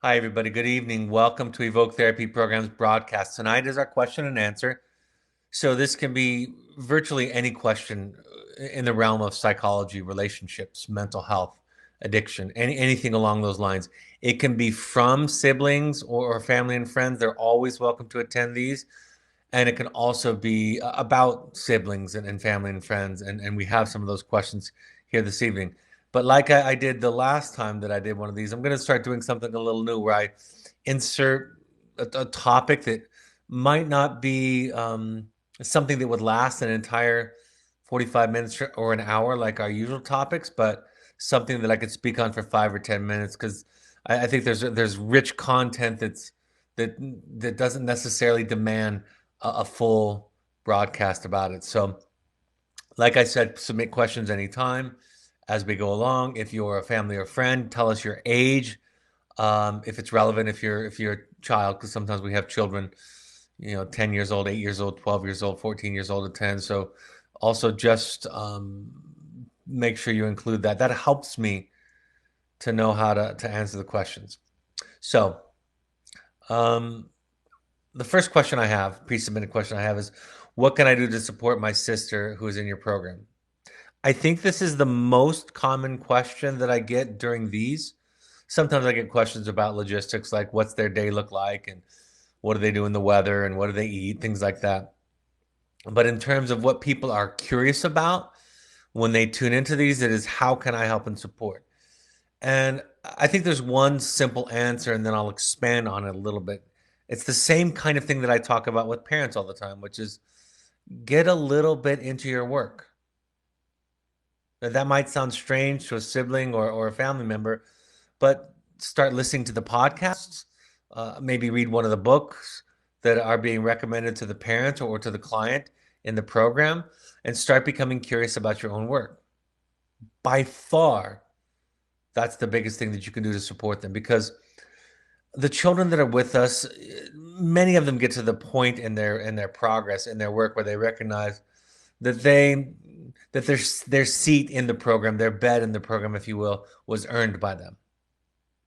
Hi, everybody. Good evening. Welcome to Evoke Therapy Program's broadcast. Tonight is our question and answer. So, this can be virtually any question in the realm of psychology, relationships, mental health, addiction, anything along those lines. It can be from siblings or family and friends. They're always welcome to attend these. And it can also be about siblings and family and friends. And we have some of those questions here this evening. But like I did the last time that I did one of these, I'm going to start doing something a little new where I insert a topic that might not be something that would last an entire 45 minutes or an hour like our usual topics, but something that I could speak on for 5 or 10 minutes because I think there's rich content that doesn't necessarily demand a full broadcast about it. So, like I said, submit questions anytime as we go along. If you're a family or friend, tell us your age. If it's relevant, if you're a child, because sometimes we have children, 10 years old, 8 years old, 12 years old, 14 years old, attend. So also just make sure you include that. That helps me to know how to answer the questions. So um, the first question I have, pre-submitted question I have is, what can I do to support my sister who is in your program? I think this is the most common question that I get during these. Sometimes I get questions about logistics, like what's their day look like and what do they do in the weather and what do they eat, things like that. But in terms of what people are curious about when they tune into these, it is how can I help and support? And I think there's one simple answer, and then I'll expand on it a little bit. It's the same kind of thing that I talk about with parents all the time, which is get a little bit into your work. Now, that might sound strange to a sibling or a family member, but start listening to the podcasts, maybe read one of the books that are being recommended to the parent or to the client in the program, and start becoming curious about your own work. By far, that's the biggest thing that you can do to support them because the children that are with us, many of them get to the point in their progress in their work where they recognize that their seat in the program, their bed in the program, if you will, was earned by them.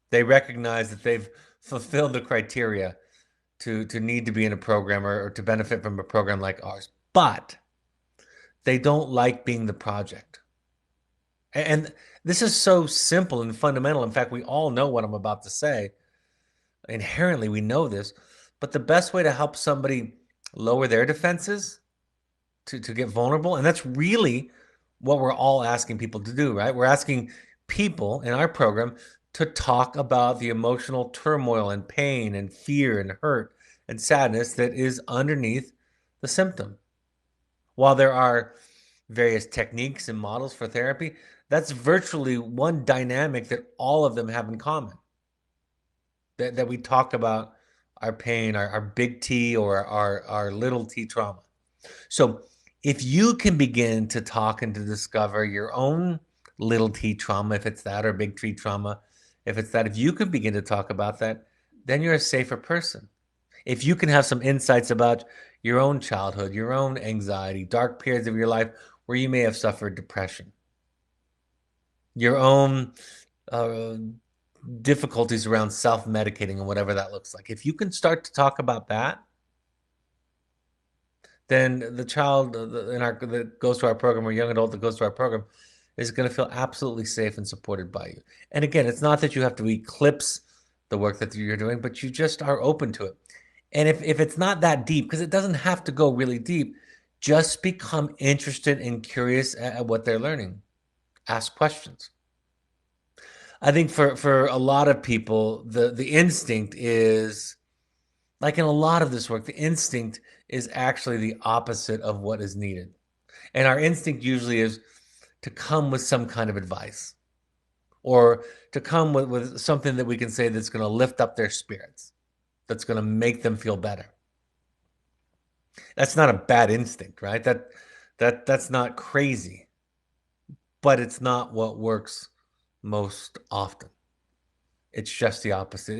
They recognize that they've fulfilled the criteria to need to be in a program or to benefit from a program like ours, but they don't like being the project. And this is so simple and fundamental. In fact, we all know what I'm about to say. Inherently, we know this, but the best way to help somebody lower their defenses to get vulnerable, and that's really what we're all asking people to do, right? We're asking people in our program to talk about the emotional turmoil and pain and fear and hurt and sadness that is underneath the symptom. While there are various techniques and models for therapy, that's virtually one dynamic that all of them have in common. That we talk about our pain, our big T or our little t trauma. So if you can begin to talk and to discover your own little t trauma, if it's that, or big T trauma, if it's that, if you can begin to talk about that, then you're a safer person. If you can have some insights about your own childhood, your own anxiety, dark periods of your life where you may have suffered depression, your own uh, difficulties around self medicating and whatever that looks like. If you can start to talk about that, then the child that goes to our program or young adult that goes to our program is going to feel absolutely safe and supported by you. And again, it's not that you have to eclipse the work that you're doing, but you just are open to it. And if it's not that deep, because it doesn't have to go really deep, just become interested and curious at what they're learning. Ask questions. I think for a lot of people, the instinct is like in a lot of this work, the instinct is actually the opposite of what is needed. And our instinct usually is to come with some kind of advice or to come with something that we can say that's going to lift up their spirits, that's going to make them feel better. That's not a bad instinct, right? That's not crazy, but it's not what works most often. It's just the opposite.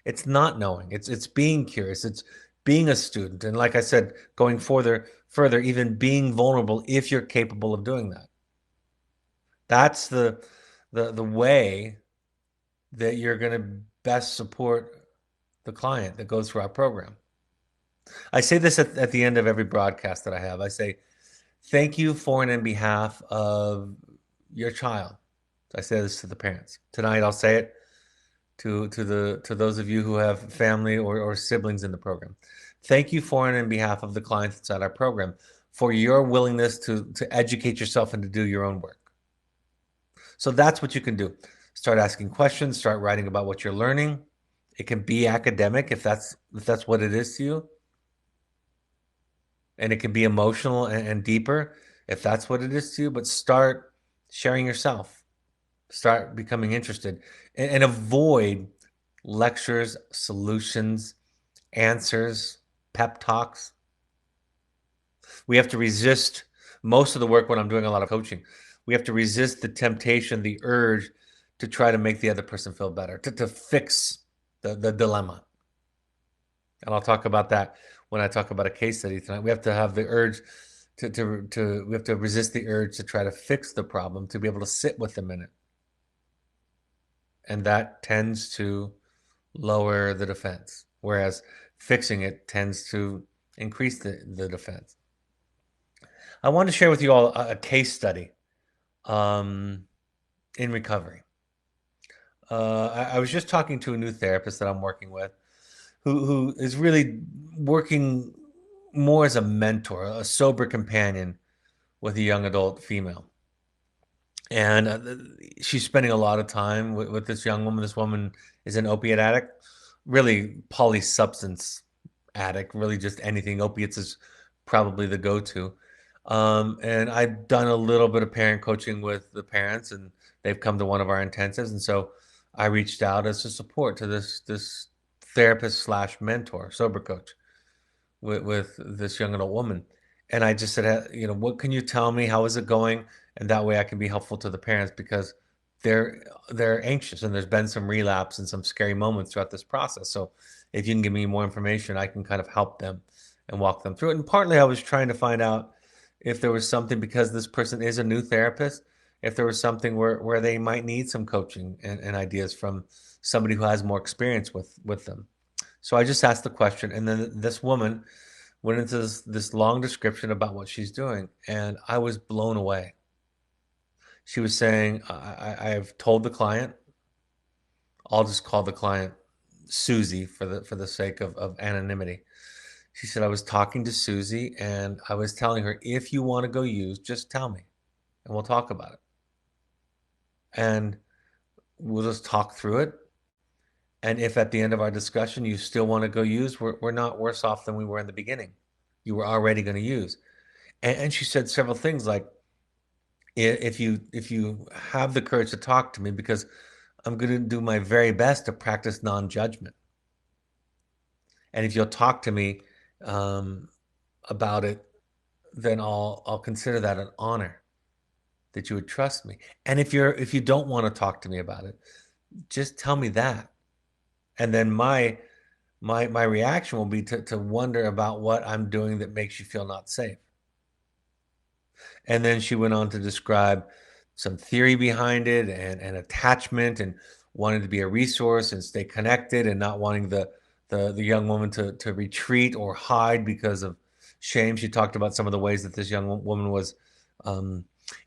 It's not knowing. It's being curious. It's being a student. And like I said, going further, even being vulnerable if you're capable of doing that. That's the way that you're going to best support the client that goes through our program. I say this at the end of every broadcast that I have. I say, thank you for and in behalf of your child. I say this to the parents. Tonight I'll say it to those of you who have family or siblings in the program. Thank you for and in behalf of the clients inside our program for your willingness to educate yourself and to do your own work. So that's what you can do. Start asking questions, start writing about what you're learning. It can be academic if that's what it is to you. And it can be emotional and deeper if that's what it is to you, but start sharing yourself. Start becoming interested and avoid lectures, solutions, answers, pep talks. We have to resist most of the work when I'm doing a lot of coaching. We have to resist the temptation, the urge to try to make the other person feel better, to fix the dilemma. And I'll talk about that when I talk about a case study tonight. We have to have the urge we have to resist the urge to try to fix the problem, to be able to sit with them in it. And that tends to lower the defense, whereas fixing it tends to increase the defense. I want to share with you all a case study in recovery. I was just talking to a new therapist that I'm working with who is really working more as a mentor, a sober companion with a young adult female. And she's spending a lot of time with this young woman. This woman is an opiate addict, really polysubstance addict, really just anything. Opiates is probably the go-to. And I've done a little bit of parent coaching with the parents, and they've come to one of our intensives. And so I reached out as a support to this therapist slash mentor, sober coach with this young adult woman. And I just said, what can you tell me? How is it going? And that way I can be helpful to the parents because they're anxious and there's been some relapse and some scary moments throughout this process. So if you can give me more information, I can kind of help them and walk them through it. And partly I was trying to find out if there was something, because this person is a new therapist, if there was something where they might need some coaching and ideas from somebody who has more experience with them. So I just asked the question, and then this woman went into this long description about what she's doing, and I was blown away. She was saying, I've told the client, I'll just call the client Susie for the sake of anonymity. She said, I was talking to Susie and I was telling her, if you want to go use, just tell me and we'll talk about it. And we'll just talk through it. And if at the end of our discussion you still want to go use, we're not worse off than we were in the beginning. You were already going to use. And she said several things like, if you have the courage to talk to me, because I'm going to do my very best to practice non-judgment. And if you'll talk to me about it, then I'll consider that an honor that you would trust me. And if you don't want to talk to me about it, just tell me that. And then my reaction will be to wonder about what I'm doing that makes you feel not safe. And then she went on to describe some theory behind it and attachment and wanting to be a resource and stay connected and not wanting the young woman to retreat or hide because of shame. She talked about some of the ways that this young woman was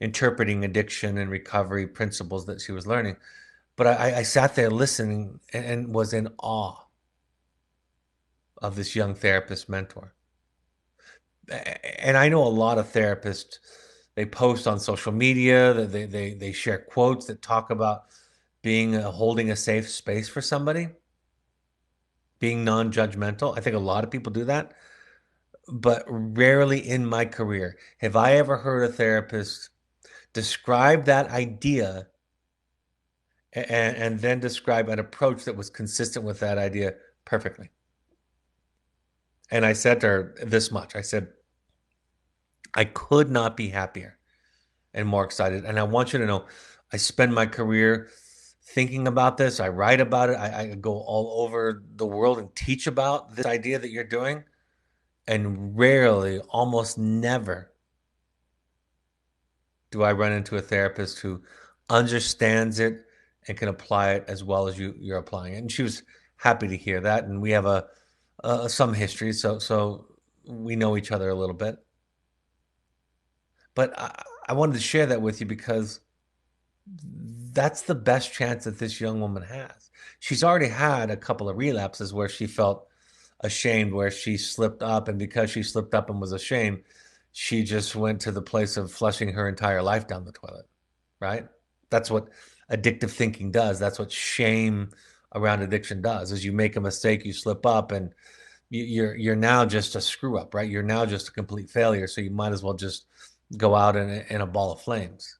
interpreting addiction and recovery principles that she was learning. But I sat there listening and was in awe of this young therapist mentor. And I know a lot of therapists, they post on social media, they share quotes that talk about being holding a safe space for somebody, being non-judgmental. I think a lot of people do that, but rarely in my career have I ever heard a therapist describe that idea and then describe an approach that was consistent with that idea perfectly. And I said to her this much. I said, I could not be happier and more excited. And I want you to know, I spend my career thinking about this. I write about it. I go all over the world and teach about this idea that you're doing. And rarely, almost never, do I run into a therapist who understands it and can apply it as well as you're applying it. And she was happy to hear that. And we have some history, so we know each other a little bit. But I wanted to share that with you because that's the best chance that this young woman has. She's already had a couple of relapses where she felt ashamed, where she slipped up, and because she slipped up and was ashamed, she just went to the place of flushing her entire life down the toilet, right? That's what addictive thinking does. That's what shame around addiction does. Is you make a mistake, you slip up, and you're now just a screw up, right? You're now just a complete failure. So you might as well just go out in a ball of flames.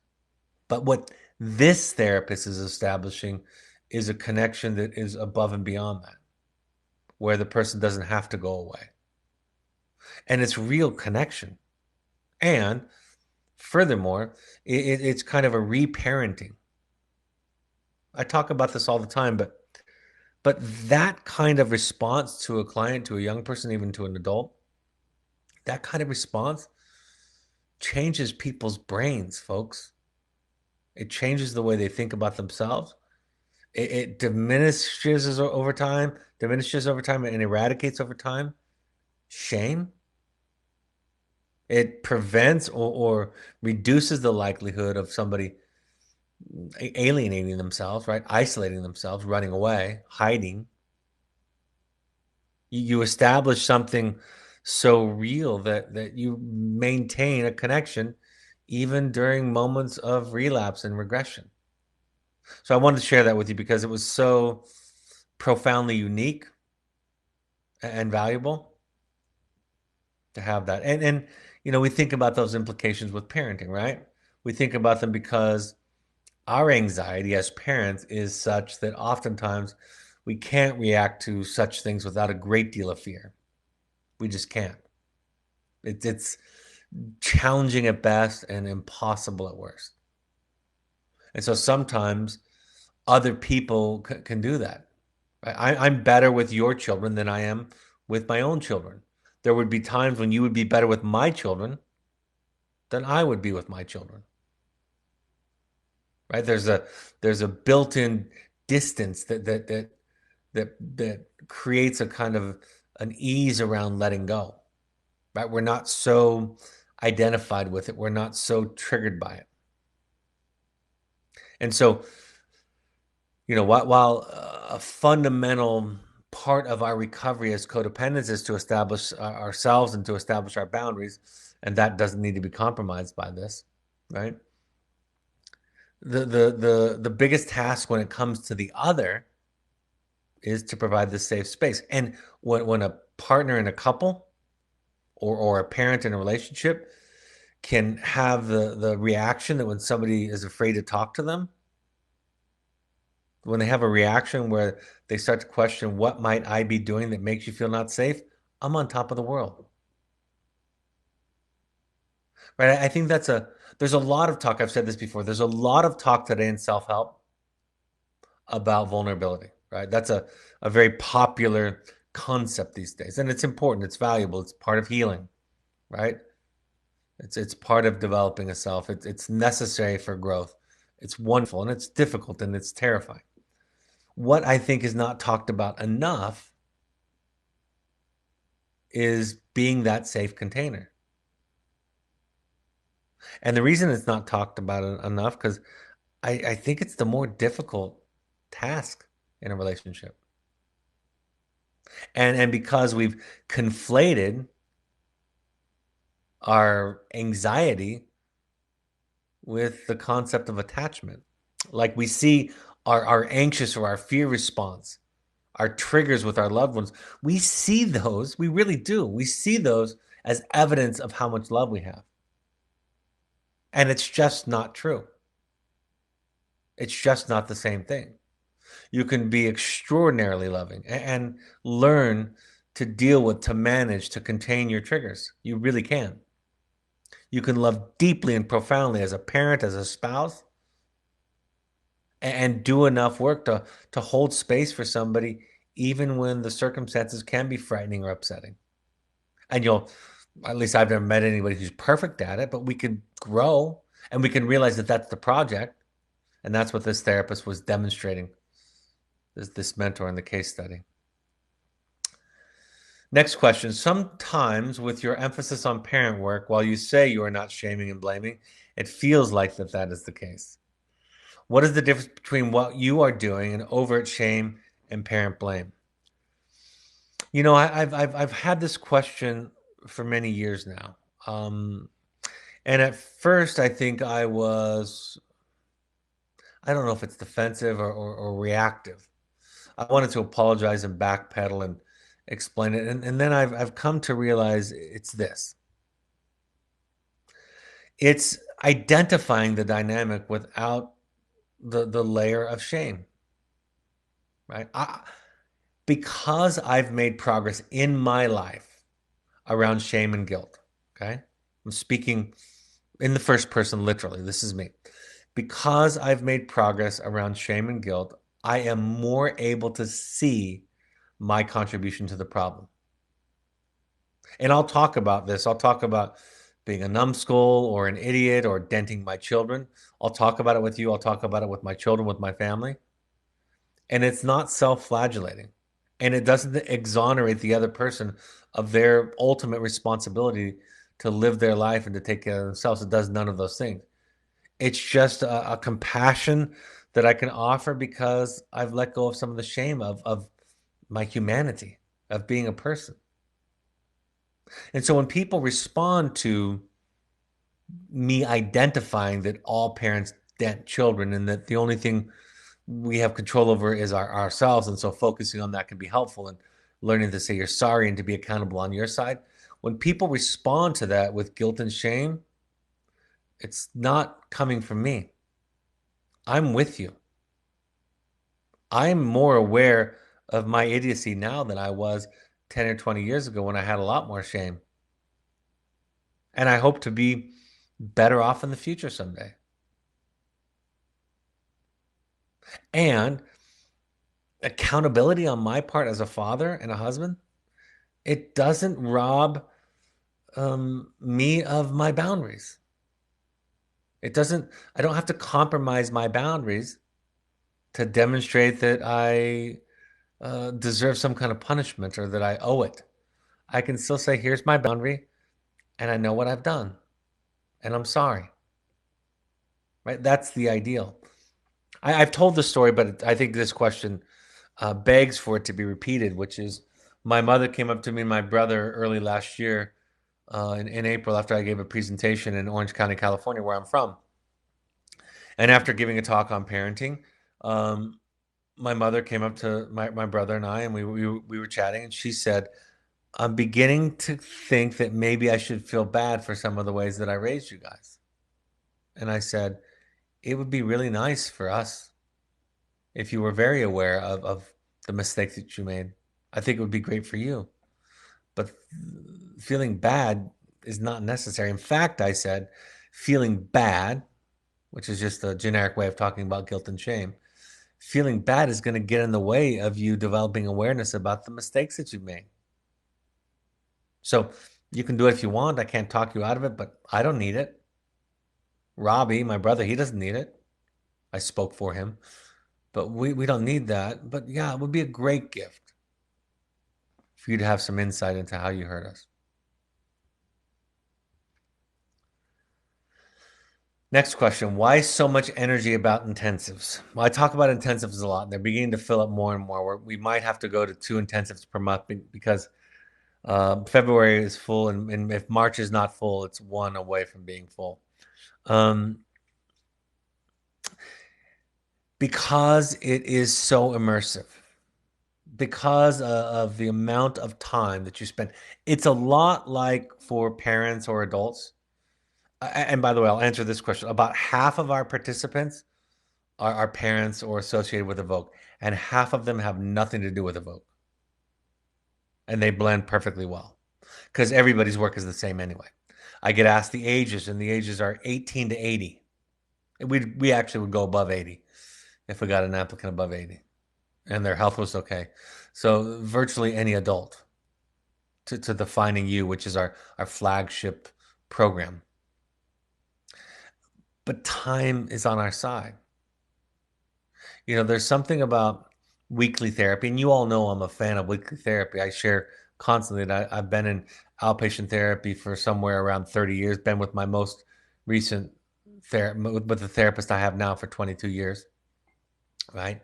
But what this therapist is establishing is a connection that is above and beyond that, where the person doesn't have to go away. And it's real connection. And furthermore, it's kind of a reparenting. I talk about this all the time, but that kind of response to a client, to a young person, even to an adult, that kind of response changes people's brains, folks. It changes the way they think about themselves. It diminishes over time, and eradicates over time shame. It prevents or reduces the likelihood of somebody alienating themselves, right? Isolating themselves, running away, hiding. You establish something so real that you maintain a connection even during moments of relapse and regression. So I wanted to share that with you because it was so profoundly unique and valuable to have that. And we think about those implications with parenting, right? We think about them because our anxiety as parents is such that oftentimes we can't react to such things without a great deal of fear. We just can't. It's challenging at best and impossible at worst. And so sometimes other people can do that. I'm better with your children than I am with my own children. There would be times when you would be better with my children than I would be with my children. Right? There's a built-in distance that creates a kind of an ease around letting go. Right? We're not so identified with it. We're not so triggered by it. And so, while a fundamental part of our recovery as codependents is to establish ourselves and to establish our boundaries, and that doesn't need to be compromised by this, right? The biggest task when it comes to the other is to provide the safe space. And when a partner in a couple or a parent in a relationship can have the reaction that when somebody is afraid to talk to them, when they have a reaction where they start to question, what might I be doing that makes you feel not safe? I'm on top of the world. Right? I think there's a lot of talk. I've said this before. There's a lot of talk today in self-help about vulnerability, right? That's a very popular concept these days. And it's important, it's valuable, it's part of healing, right? It's part of developing a self. It's necessary for growth. It's wonderful and it's difficult and it's terrifying. What I think is not talked about enough is being that safe container. And the reason it's not talked about enough, because I think it's the more difficult task in a relationship. And because we've conflated our anxiety with the concept of attachment. Like we see our anxious or our fear response, our triggers with our loved ones. We see those, we really do. We see those as evidence of how much love we have. And it's just not true. It's just not the same thing. You can be extraordinarily loving and learn to deal with, to manage, to contain your triggers. You really can. You can love deeply and profoundly as a parent, as a spouse, and do enough work to hold space for somebody, even when the circumstances can be frightening or upsetting. And at least I've never met anybody who's perfect at it, but we can grow and we can realize that that's the project. And that's what this therapist was demonstrating, this mentor in the case study. Next question. Sometimes with your emphasis on parent work, while you say you are not shaming and blaming, it feels like that is the case. What is the difference between what you are doing and overt shame and parent blame? You know, I've had this question for many years now. And at first I think I don't know if it's defensive or reactive. I wanted to apologize and backpedal and explain it. And then I've come to realize it's this. It's identifying the dynamic without the layer of shame, right? Because I've made progress in my life around shame and guilt, okay? I'm speaking in the first person, literally. This is me. Because I've made progress around shame and guilt, I am more able to see my contribution to the problem. And I'll talk about this. I'll talk about being a numbskull or an idiot or denting my children. I'll talk about it with you. I'll talk about it with my children, with my family. And it's not self-flagellating. And it doesn't exonerate the other person of their ultimate responsibility to live their life and to take care of themselves. It does none of those things. It's just a compassion that I can offer because I've let go of some of the shame of my humanity, of being a person. And so when people respond to me identifying that all parents dent children and that the only thing we have control over is ourselves, and so focusing on that can be helpful and learning to say you're sorry and to be accountable on your side. When people respond to that with guilt and shame, it's not coming from me. I'm with you. I'm more aware of my idiocy now than I was 10 or 20 years ago when I had a lot more shame. And I hope to be better off in the future someday. And accountability on my part as a father and a husband, it doesn't rob me of my boundaries. I don't have to compromise my boundaries to demonstrate that I deserve some kind of punishment or that I owe it. I can still say, here's my boundary, and I know what I've done, and I'm sorry. Right? That's the ideal. I've told the story, but I think this question begs for it to be repeated, which is my mother came up to me and my brother early last year in April after I gave a presentation in Orange County, California, where I'm from. And after giving a talk on parenting, um, my mother came up to my brother and I, and we were chatting, and she said, I'm beginning to think that maybe I should feel bad for some of the ways that I raised you guys. And I said, it would be really nice for us if you were very aware of the mistakes that you made. I think it would be great for you. But feeling bad is not necessary. In fact, I said, feeling bad, which is just a generic way of talking about guilt and shame, feeling bad is going to get in the way of you developing awareness about the mistakes that you've made. So you can do it if you want. I can't talk you out of it, but I don't need it. Robbie, my brother, he doesn't need it. I spoke for him. But we don't need that. But yeah, it would be a great gift for you to have some insight into how you hurt us. Next question. Why so much energy about intensives? Well, I talk about intensives a lot, and they're beginning to fill up more and more. We might have to go to 2 intensives per month because February is full, and if March is not full, it's one away from being full. Because it is so immersive, because of the amount of time that you spend. It's a lot like for parents or adults. And by the way, I'll answer this question. About half of our participants are parents or associated with Evoke, and half of them have nothing to do with Evoke. And they blend perfectly well because everybody's work is the same anyway. I get asked the ages, and the ages are 18 to 80. We actually would go above 80 if we got an applicant above 80 and their health was okay. So virtually any adult to Defining You, which is our flagship program. But time is on our side. There's something about weekly therapy, and you all know I'm a fan of weekly therapy. I share constantly that I've been in outpatient therapy for somewhere around 30 years, been with my most recent with the therapist I have now for 22 years, right?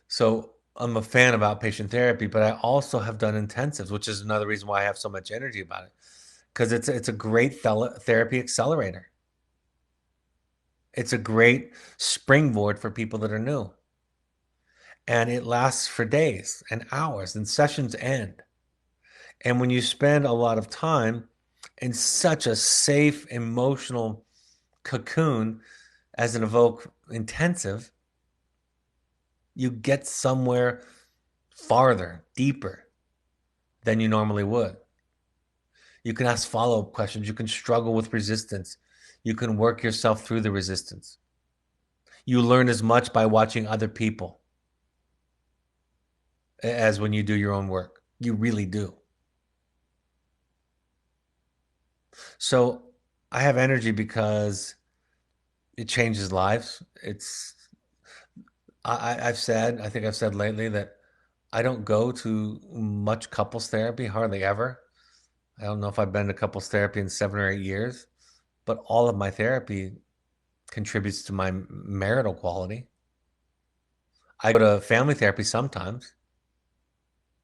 So I'm a fan of outpatient therapy, but I also have done intensives, which is another reason why I have so much energy about it, because it's a great therapy accelerator. It's a great springboard for people that are new. And it lasts for days and hours, and sessions end. And when you spend a lot of time in such a safe emotional cocoon as an Evoke intensive, you get somewhere farther, deeper than you normally would. You can ask follow-up questions. You can struggle with resistance. You can work yourself through the resistance. You learn as much by watching other people as when you do your own work. You really do. So I have energy because it changes lives. I think I've said lately that I don't go to much couples therapy, hardly ever. I don't know if I've been to couples therapy in 7 or 8 years, but all of my therapy contributes to my marital quality. I go to family therapy sometimes,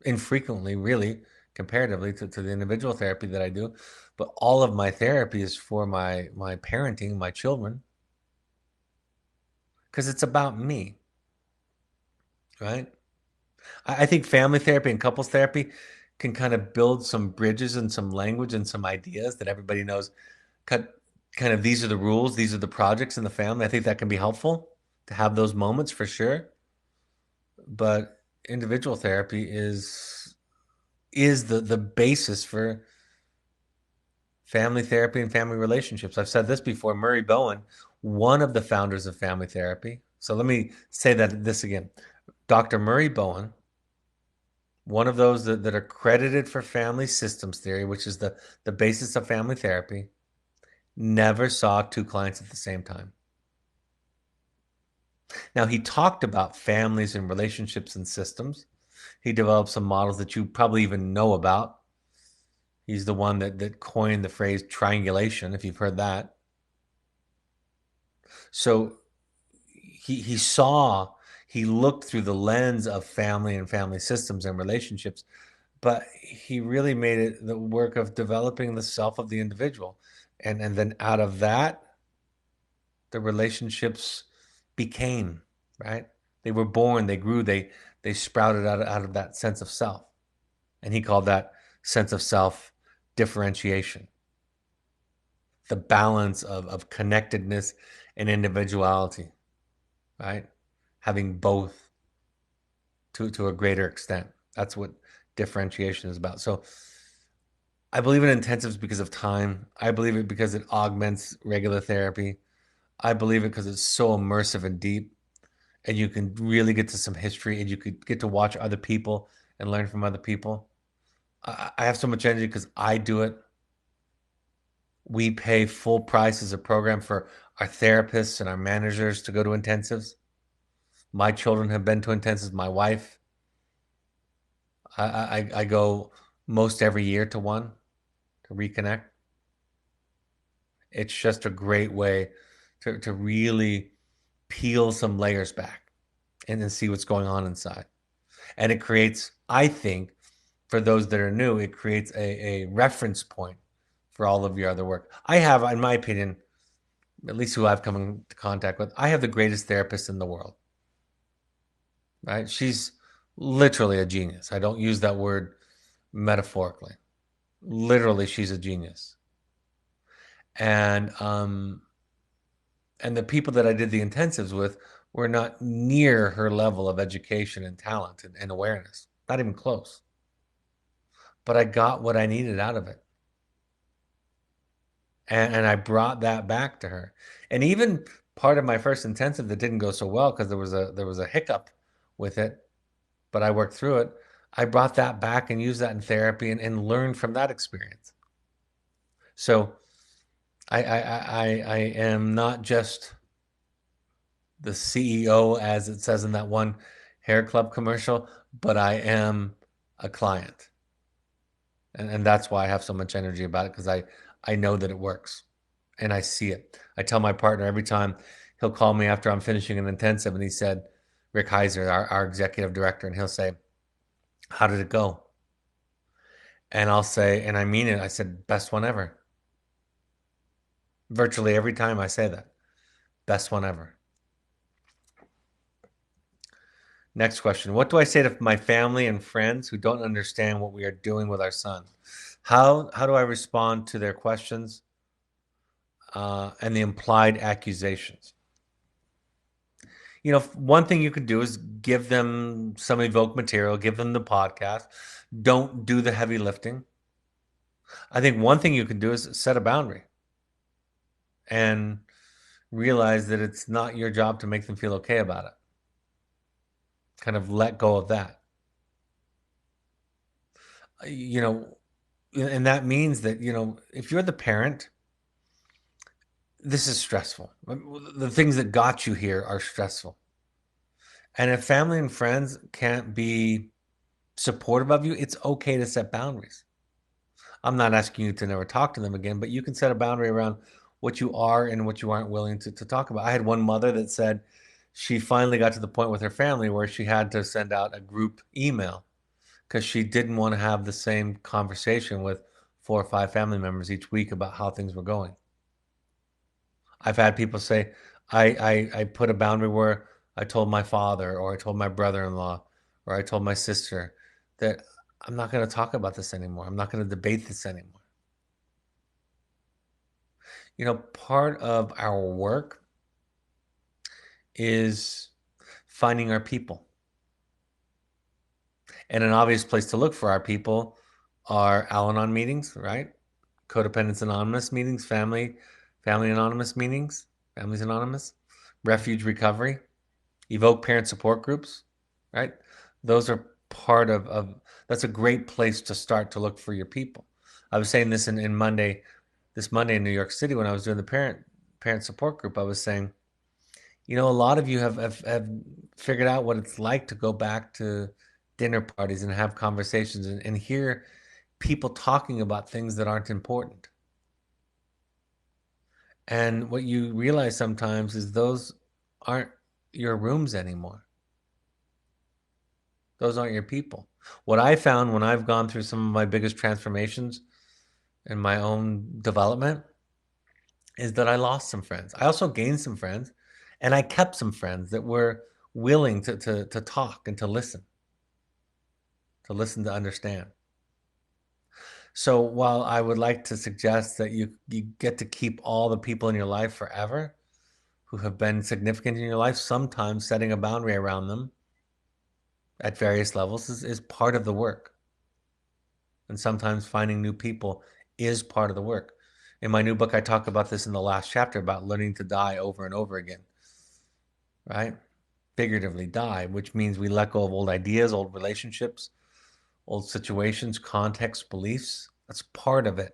infrequently, really, comparatively to the individual therapy that I do. But all of my therapy is for my parenting, my children, because it's about me, right? I think family therapy and couples therapy can kind of build some bridges and some language and some ideas that everybody knows. Kind of these are the rules, these are the projects in the family. I think that can be helpful to have those moments for sure. But individual therapy is the basis for family therapy and family relationships. I've said this before. Murray Bowen, one of the founders of family therapy. So let me say this again. Dr. Murray Bowen, one of those that are credited for family systems theory, which is the basis of family therapy, never saw two clients at the same time. Now, he talked about families and relationships and systems. He developed some models that you probably even know about. He's the one that coined the phrase triangulation, if you've heard that. So he looked through the lens of family and family systems and relationships, but he really made it the work of developing the self of the individual. And then out of that, the relationships became, right? They were born, they grew, they sprouted out of that sense of self. And he called that sense of self differentiation, the balance of connectedness and individuality, right? Having both to a greater extent. That's what differentiation is about. So I believe in intensives because of time. I believe it because it augments regular therapy. I believe it because it's so immersive and deep, and you can really get to some history, and you could get to watch other people and learn from other people. I have so much energy because I do it. We pay full price as a program for our therapists and our managers to go to intensives. My children have been to intensives. My wife, I go most every year to one to reconnect. It's just a great way to really peel some layers back and then see what's going on inside. And it creates, I think, for those that are new, it creates a reference point for all of your other work. I have, in my opinion, at least who I've come into contact with, I have the greatest therapist in the world, right? She's literally a genius. I don't use that word metaphorically. Literally, she's a genius. And and the people that I did the intensives with were not near her level of education and talent and awareness. Not even close. But I got what I needed out of it. And I brought that back to her. And even part of my first intensive that didn't go so well because there was a hiccup with it, but I worked through it. I brought that back and used that in therapy and learned from that experience. So I am not just the CEO, as it says in that one hair club commercial, but I am a client. And that's why I have so much energy about it, because I know that it works and I see it. I tell my partner every time he'll call me after I'm finishing an intensive, and he said, Rick Heiser, our executive director, and he'll say, how did it go? And I'll say, and I mean it, I said, best one ever. Virtually every time I say that, best one ever. Next question. What do I say to my family and friends who don't understand what we are doing with our son? How do I respond to their questions and the implied accusations? One thing you could do is give them some Evoke material, give them the podcast. Don't do the heavy lifting. I think one thing you can do is set a boundary and realize that it's not your job to make them feel okay about it. Kind of let go of that. And that means that, if you're the parent, this is stressful. The things that got you here are stressful. And if family and friends can't be supportive of you, it's okay to set boundaries. I'm not asking you to never talk to them again, but you can set a boundary around what you are and what you aren't willing to talk about. I had one mother that said she finally got to the point with her family where she had to send out a group email because she didn't want to have the same conversation with 4 or 5 family members each week about how things were going. I've had people say, I put a boundary where I told my father, or I told my brother-in-law, or I told my sister that I'm not going to talk about this anymore. I'm not going to debate this anymore. Part of our work is finding our people. And an obvious place to look for our people are Al-Anon meetings, right? Codependence Anonymous meetings, Family Anonymous meetings, Families Anonymous, Refuge Recovery, Evoke parent support groups, right? Those are part of that's a great place to start to look for your people. I was saying this in this Monday in New York City when I was doing the parent support group. I was saying, a lot of you have figured out what it's like to go back to dinner parties and have conversations and hear people talking about things that aren't important. And what you realize sometimes is those aren't your rooms anymore. Those aren't your people. What I found when I've gone through some of my biggest transformations in my own development is that I lost some friends. I also gained some friends, and I kept some friends that were willing to talk and to listen to understand. So while I would like to suggest that you get to keep all the people in your life forever who have been significant in your life, sometimes setting a boundary around them at various levels is part of the work. And sometimes finding new people is part of the work. In my new book, I talk about this in the last chapter about learning to die over and over again, right? Figuratively die, which means we let go of old ideas, old relationships, old situations, contexts, beliefs. That's part of it.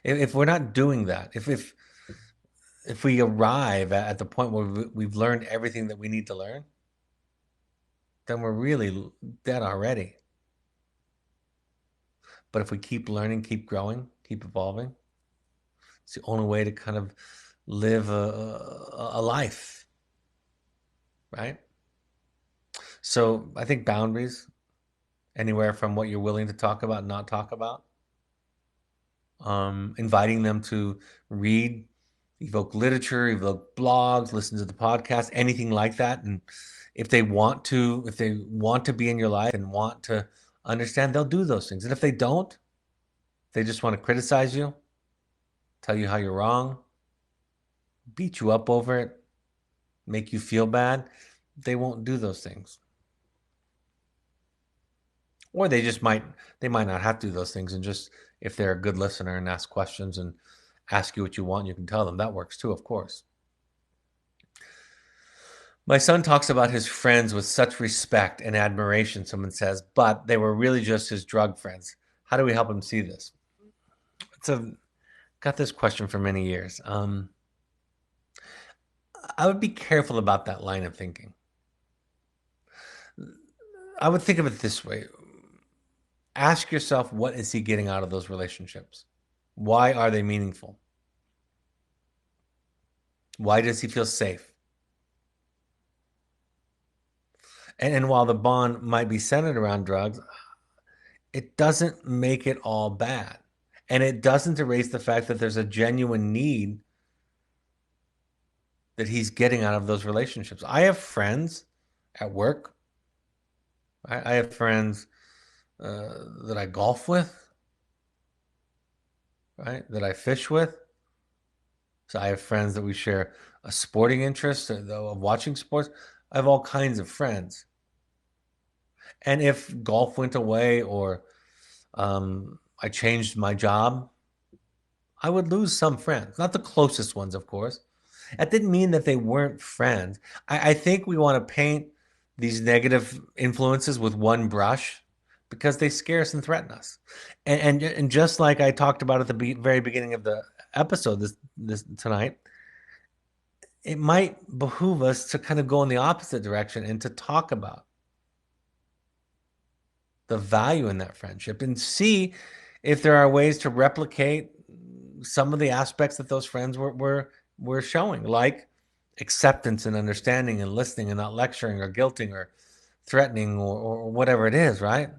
If we're not doing that, if we arrive at the point where we've learned everything that we need to learn, then we're really dead already. But if we keep learning, keep growing, keep evolving, it's the only way to kind of live a life, right? So I think boundaries, anywhere from what you're willing to talk about, not talk about, inviting them to read, evoke literature, evoke blogs, listen to the podcast, anything like that. And if they want to be in your life and want to understand, they'll do those things. And if they don't, they just want to criticize you, tell you how you're wrong, beat you up over it, make you feel bad, they won't do those things. Or they might not have to do those things, and just if they're a good listener and ask questions and ask you what you want, you can tell them. That works too, of course. My son talks about his friends with such respect and admiration, someone says, but they were really just his drug friends. How do we help him see this? Got this question for many years. I would be careful about that line of thinking. I would think of it this way. Ask yourself, what is he getting out of those relationships? Why are they meaningful? Why does he feel safe? And while the bond might be centered around drugs, it doesn't make it all bad. And it doesn't erase the fact that there's a genuine need that he's getting out of those relationships. I have friends at work. I have friends that I golf with, right? That I fish with. So I have friends that we share a sporting interest of watching sports. I have all kinds of friends. And if golf went away or I changed my job, I would lose some friends, not the closest ones, of course. That didn't mean that they weren't friends. I think we want to paint these negative influences with one brush because they scare us and threaten us. And just like I talked about at the very beginning of the episode this tonight, it might behoove us to kind of go in the opposite direction and to talk about the value in that friendship and see if there are ways to replicate some of the aspects that those friends were showing, like acceptance and understanding and listening and not lecturing or guilting or threatening or whatever it is, right?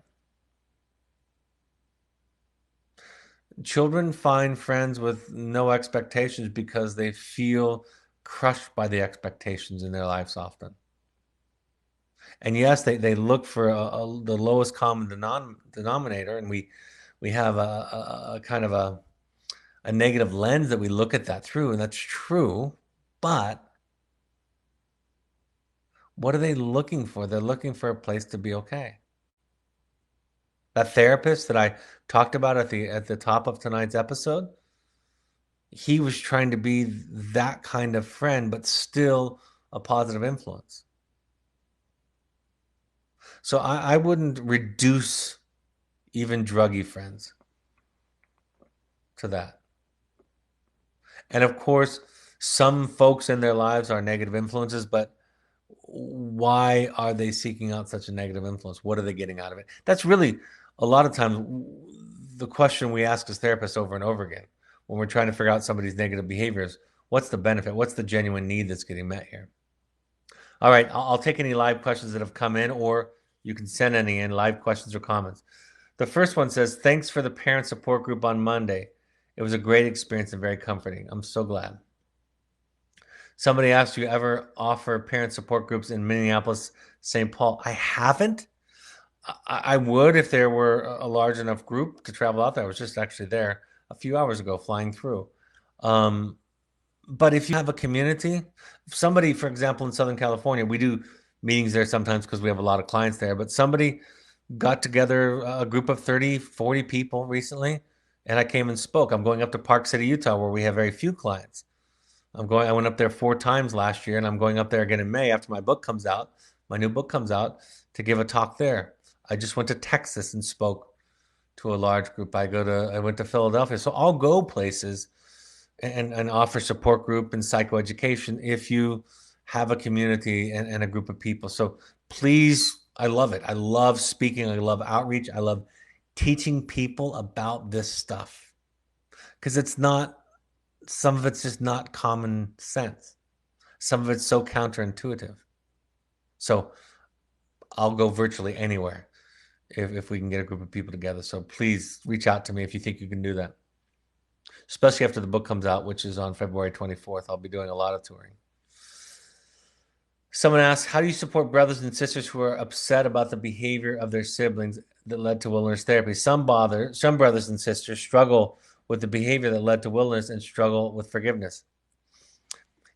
Children find friends with no expectations because they feel crushed by the expectations in their lives often. And yes, they look for the lowest common denominator, and we have a kind of a negative lens that we look at that through, and that's true. But what are they looking for? They're looking for a place to be okay. That therapist that I talked about at the top of tonight's episode, he was trying to be that kind of friend, but still a positive influence. So I wouldn't reduce even druggy friends to that. And of course, some folks in their lives are negative influences, but why are they seeking out such a negative influence? What are they getting out of it? That's really a lot of times the question we ask as therapists over and over again when we're trying to figure out somebody's negative behaviors. What's the benefit? What's the genuine need that's getting met here? All right, I'll take any live questions that have come in, or you can send any in, live questions or comments. The first one says, thanks for the parent support group on Monday. It was a great experience and very comforting. I'm so glad. Somebody asked, you ever offer parent support groups in Minneapolis, St. Paul? I haven't. I would if there were a large enough group to travel out there. I was just actually there a few hours ago flying through. But if you have a community, somebody, for example, in Southern California, we do meetings there sometimes because we have a lot of clients there, but somebody got together a group of 30, 40 people recently, and I came and spoke. I'm going up to Park City, Utah, where we have very few clients. I went up there 4 times last year, and I'm going up there again in May after my book comes out, my new book comes out, to give a talk there. I just went to Texas and spoke to a large group. I went to Philadelphia. So I'll go places and offer support group and psychoeducation if you have a community and a group of people. So please, I love it. I love speaking. I love outreach. I love teaching people about this stuff because some of it's just not common sense. Some of it's so counterintuitive. So I'll go virtually anywhere if we can get a group of people together. So please reach out to me if you think you can do that. Especially after the book comes out, which is on February 24th. I'll be doing a lot of touring. Someone asks, how do you support brothers and sisters who are upset about the behavior of their siblings that led to wilderness therapy? Some brothers and sisters struggle with the behavior that led to wilderness and struggle with forgiveness.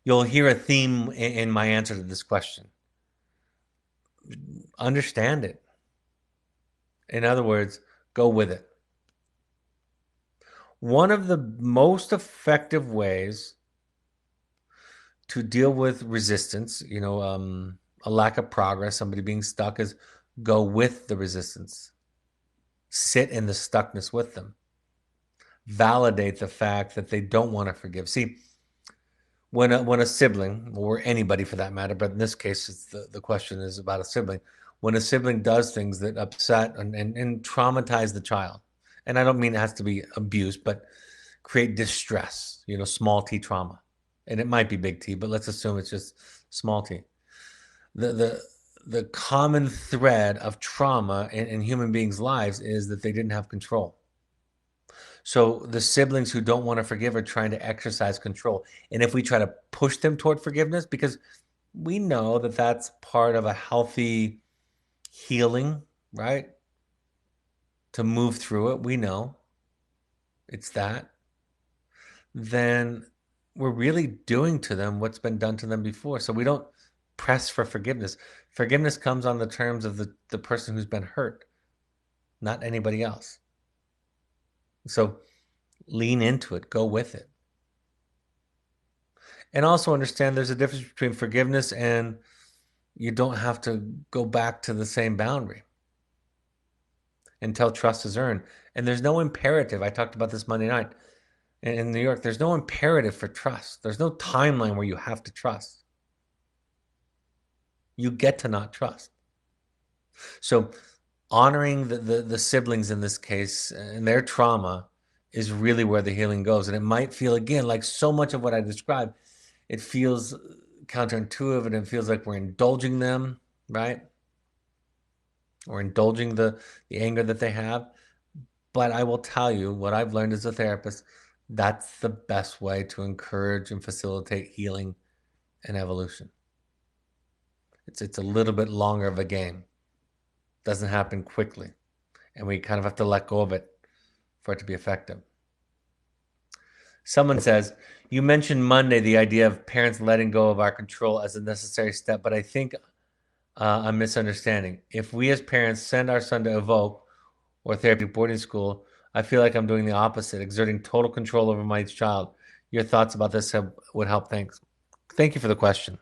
You'll hear a theme in my answer to this question. Understand it. In other words, go with it. One of the most effective ways to deal with resistance, a lack of progress, somebody being stuck, is go with the resistance. Sit in the stuckness with them. Validate the fact that they don't want to forgive. See, when a sibling, or anybody for that matter, but in this case, the question is about a sibling. When a sibling does things that upset and traumatize the child, and I don't mean it has to be abuse, but create distress, small t trauma. And it might be big T, but let's assume it's just small t. The, the, the common thread of trauma in human beings' lives is that they didn't have control. So the siblings who don't want to forgive are trying to exercise control. And if we try to push them toward forgiveness, because we know that that's part of a healthy healing, right? To move through it, we know it's that. Then we're really doing to them what's been done to them before. So we don't press for forgiveness. Forgiveness comes on the terms of the person who's been hurt, not anybody else. So lean into it, go with it. And also understand there's a difference between forgiveness and you don't have to go back to the same boundary until trust is earned. And there's no imperative. I talked about this Monday night in New York. There's no imperative for trust. There's no timeline where you have to trust. You get to not trust. So honoring the siblings in this case and their trauma is really where the healing goes. And it might feel, again, like so much of what I described, it feels counterintuitive and it feels like we're indulging them, right? Or indulging the anger that they have. But I will tell you what I've learned as a therapist, that's the best way to encourage and facilitate healing and evolution. It's a little bit longer of a game. Doesn't happen quickly. And we kind of have to let go of it for it to be effective. Someone says, you mentioned Monday the idea of parents letting go of our control as a necessary step, but I think I'm misunderstanding. If we as parents send our son to Evoke or therapy boarding school, I feel like I'm doing the opposite, exerting total control over my child. Your thoughts about this would help. Thanks. Thank you for the question.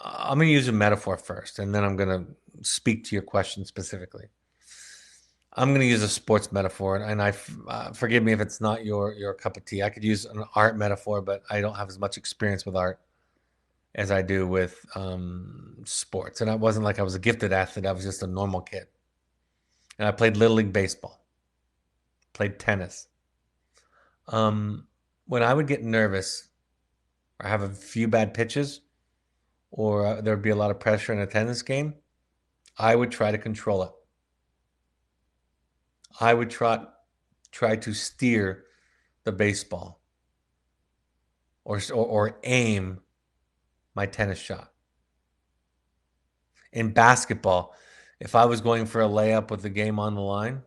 I'm going to use a metaphor first, and then I'm going to speak to your question specifically. I'm going to use a sports metaphor, and I forgive me if it's not your cup of tea. I could use an art metaphor, but I don't have as much experience with art as I do with sports. And it wasn't like I was a gifted athlete. I was just a normal kid. And I played Little League Baseball, played tennis. When I would get nervous or have a few bad pitches, or there would be a lot of pressure in a tennis game, I would try to control it. I would try to steer the baseball or aim my tennis shot. In basketball, if I was going for a layup with the game on the line,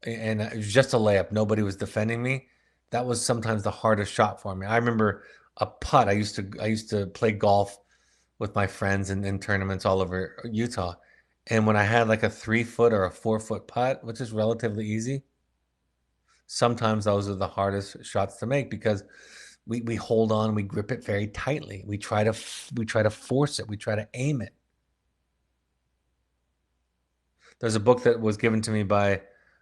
and it was just a layup, nobody was defending me, that was sometimes the hardest shot for me. I remember a putt. I used to play golf with my friends in tournaments all over Utah. And when I had like a 3 foot or a 4 foot putt, which is relatively easy, sometimes those are the hardest shots to make because we hold on, we grip it very tightly. We try to force it. We try to aim it. There's a book that was given to me by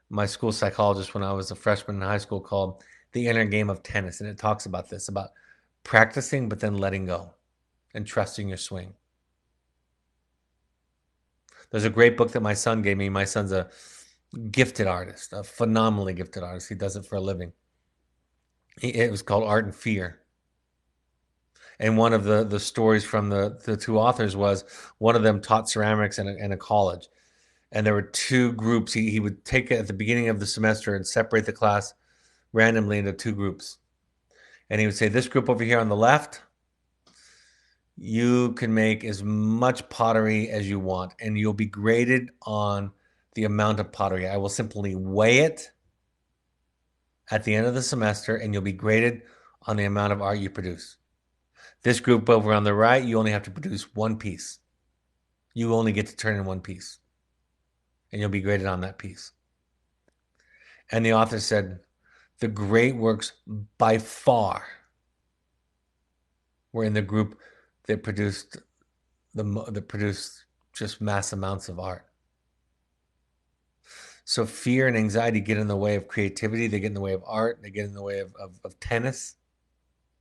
my school psychologist when I was a freshman in high school called The Inner Game of Tennis. And it talks about this, about practicing, but then letting go and trusting your swing. There's a great book that my son gave me. My son's a gifted artist, a phenomenally gifted artist. He does it for a living. It was called Art and Fear. And one of the stories from the two authors was one of them taught ceramics in a college. And there were two groups. He would take it at the beginning of the semester and separate the class randomly into two groups. And he would say, this group over here on the left, you can make as much pottery as you want, and you'll be graded on the amount of pottery. I will simply weigh it at the end of the semester, and you'll be graded on the amount of art you produce. This group over on the right, you only have to produce one piece. You only get to turn in one piece, and you'll be graded on that piece. And the author said, the great works by far were in the group that produced just mass amounts of art. So fear and anxiety get in the way of creativity. They get in the way of art. They get in the way of tennis,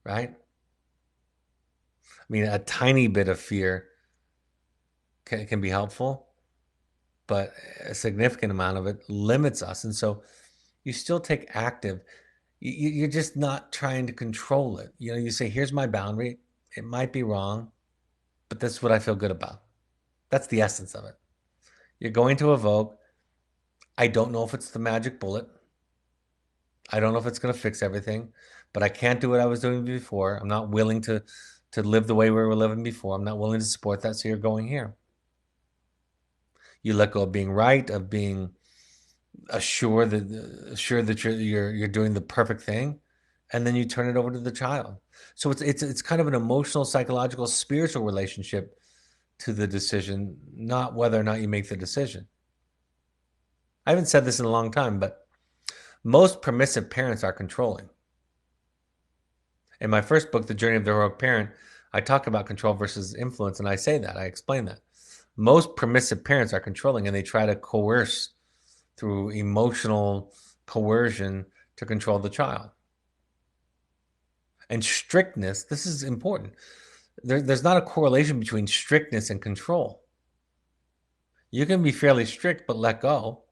right? I mean, a tiny bit of fear can be helpful, but a significant amount of it limits us. And so you still take active. You're just not trying to control it. You say, here's my boundary. It might be wrong, but this is what I feel good about. That's the essence of it. You're going to evoke. I don't know if it's the magic bullet. I don't know if it's going to fix everything, but I can't do what I was doing before. I'm not willing to live the way we were living before. I'm not willing to support that. So you're going here. You let go of being right, of being assured that you're doing the perfect thing, and then you turn it over to the child. So it's kind of an emotional, psychological, spiritual relationship to the decision, not whether or not you make the decision. I haven't said this in a long time, but most permissive parents are controlling. In my first book, The Journey of the Heroic Parent, I talk about control versus influence, and I say that. I explain that. Most permissive parents are controlling, and they try to coerce through emotional coercion to control the child. And strictness, this is important. There's not a correlation between strictness and control. You can be fairly strict, but let go.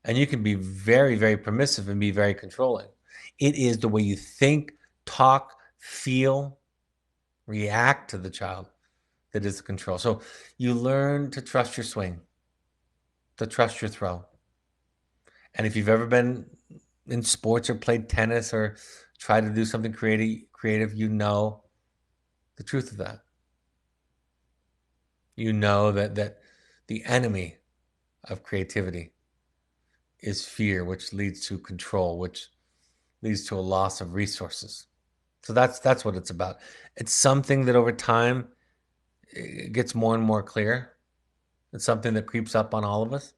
And you can be very, very permissive and be very controlling. It is the way you think, talk, feel, react to the child that is the control. So you learn to trust your swing, to trust your throw. And if you've ever been in sports or played tennis or tried to do something creative, you know the truth of that. You know that the enemy of creativity is fear, which leads to control, which leads to a loss of resources. So that's what it's about. It's something that over time it gets more and more clear. It's something that creeps up on all of us.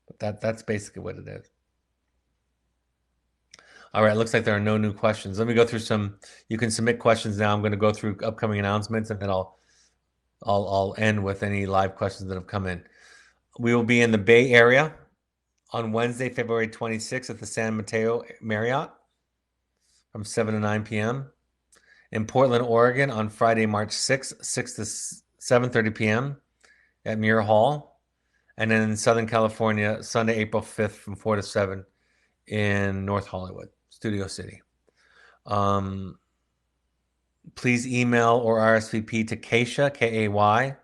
But that's basically what it is. All right, looks like there are no new questions. Let me go through some. You can submit questions now. I'm going to go through upcoming announcements, and then I'll end with any live questions that have come in. We will be in the Bay Area on Wednesday, February 26th at the San Mateo Marriott from 7 to 9 p.m. In Portland, Oregon on Friday, March 6th, 6 to 7:30 p.m. at Muir Hall. And then in Southern California, Sunday, April 5th from 4 to 7 in North Hollywood, Studio City. Please email or RSVP to Kaysha, KAYSHA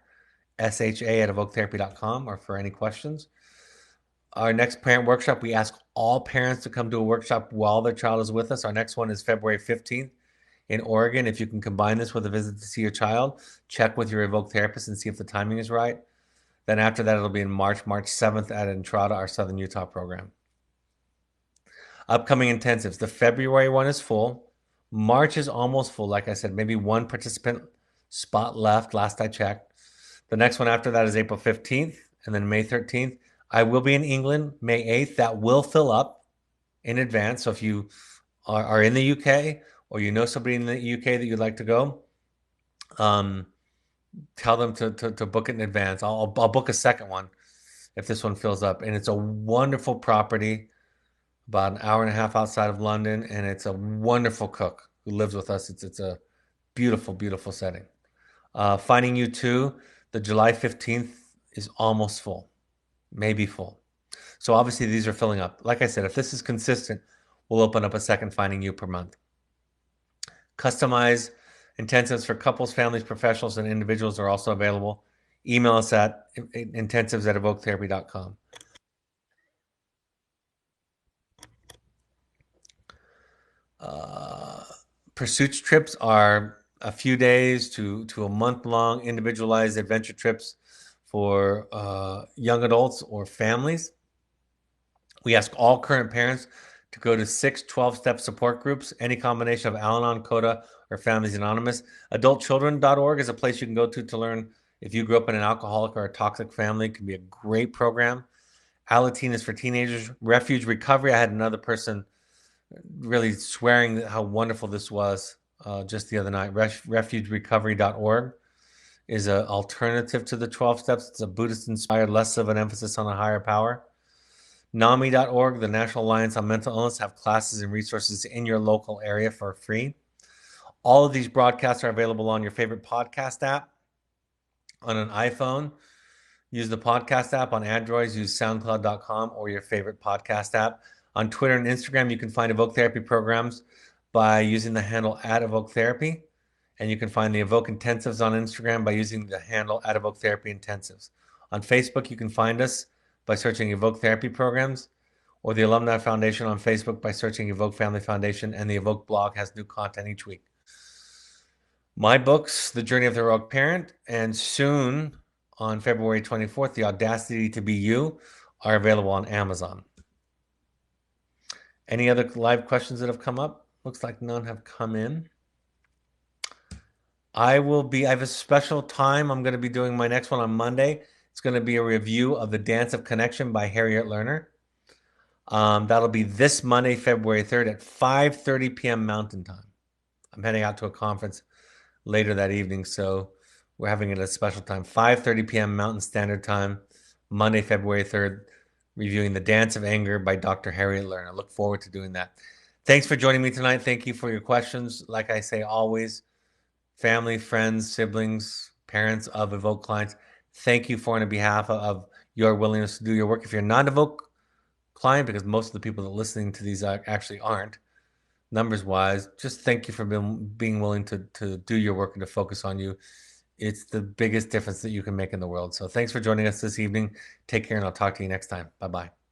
at evoketherapy.com or for any questions. Our next parent workshop, we ask all parents to come to a workshop while their child is with us. Our next one is February 15th in Oregon. If you can combine this with a visit to see your child, check with your Evoke therapist and see if the timing is right. Then after that, it'll be in March 7th at Entrada, our Southern Utah program. Upcoming intensives. The February one is full. March is almost full. Like I said, maybe one participant spot left, last I checked. The next one after that is April 15th and then May 13th. I will be in England May 8th. That will fill up in advance. So if you are in the UK or you know somebody in the UK that you'd like to go, tell them to book it in advance. I'll book a second one if this one fills up. And it's a wonderful property, about an hour and a half outside of London, and it's a wonderful cook who lives with us. It's a beautiful, beautiful setting. Finding You Too, the July 15th is almost full, maybe full. So obviously these are filling up. Like I said, if this is consistent, we'll open up a second Finding You per month. Customized intensives for couples, families, professionals, and individuals are also available. Email us at intensives@evoketherapy.com. Pursuits trips are a few days to a month-long individualized adventure trips for young adults or families. We ask all current parents to go to 6 12-step support groups, any combination of Al-Anon, CODA, or Families Anonymous. AdultChildren.org is a place you can go to learn if you grew up in an alcoholic or a toxic family. It can be a great program. Alateen is for teenagers. Refuge Recovery, I had another person really swearing how wonderful this was just the other night. Refugerecovery.org is an alternative to the 12 steps. It's a Buddhist-inspired, less of an emphasis on a higher power. NAMI.org, the National Alliance on Mental Illness, have classes and resources in your local area for free. All of these broadcasts are available on your favorite podcast app. On an iPhone, use the podcast app. On Androids, use soundcloud.com or your favorite podcast app. On Twitter and Instagram, you can find Evoke Therapy programs by using the handle @EvokeTherapy. And you can find the Evoke Intensives on Instagram by using the handle @Evoke Therapy Intensives. On Facebook, you can find us by searching Evoke Therapy Programs, or the Alumni Foundation on Facebook by searching Evoke Family Foundation, and the Evoke blog has new content each week. My books, The Journey of the Heroic Parent, and soon on February 24th, The Audacity to Be You, are available on Amazon. Any other live questions that have come up? Looks like none have come in. I have a special time. I'm going to be doing my next one on Monday. It's going to be a review of The Dance of Connection by Harriet Lerner. That'll be this Monday, February 3rd at 5:30 p.m. Mountain Time. I'm heading out to a conference later that evening, so we're having it at a special time, 5:30 p.m. Mountain Standard Time, Monday, February 3rd, reviewing The Dance of Anger by Dr. Harriet Lerner. I look forward to doing that. Thanks for joining me tonight. Thank you for your questions. Like I say always, family, friends, siblings, parents of Evoke clients, thank you for on behalf of your willingness to do your work. If you're not an Evoke client, because most of the people that are listening to these actually aren't, numbers wise, just thank you for being willing to do your work and to focus on you. It's the biggest difference that you can make in the world. So thanks for joining us this evening. Take care, and I'll talk to you next time. Bye-bye.